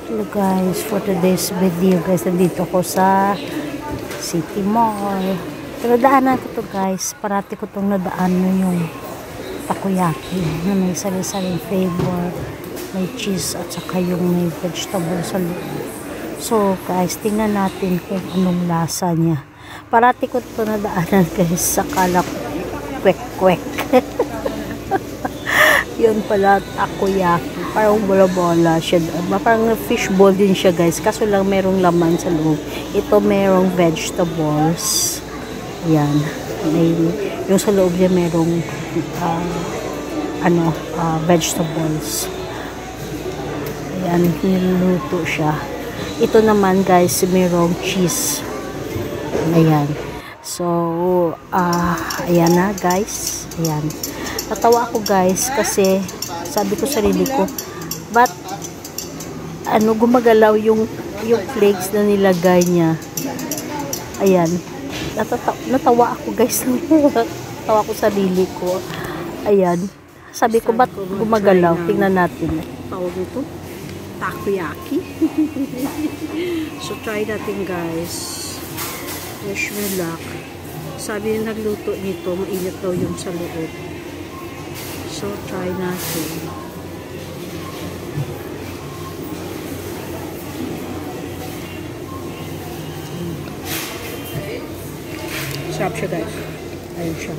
Hello guys, for today's video guys, nandito ko sa City Mall. Pero daanan ko to guys, parati ko tong nadaanan yung takoyaki na may sari-saring flavor, may cheese at saka yung may vegetable sa loob. So guys, tingnan natin kung anong lasa niya. Parati ko to nadaanan guys, sakala ko kwek-kwek. Yun pala, takoyaki. Parang bola-bola siya. Parang fishball din siya guys. Kaso lang merong laman sa loob. Ito merong vegetables. Yan. Yung sa loob niya merong vegetables. Ayan, niluluto siya. Ito naman guys, merong cheese. Ayan. So, ayan na guys. Ayan. Natawa ako guys kasi sabi ko sarili ko, but gumagalaw yung flakes na nilagay niya. Ayan. Natawa ako guys. Natawa ko sarili ko. Ayan. Sabi ko, ba't gumagalaw? Tingnan natin. Tawag ito? Takoyaki. So, try natin guys. Wish me luck. Sabi yung nagluto nito, mainit daw yung sa loob. So, try natin. Sarap siya guys. Ayun siya.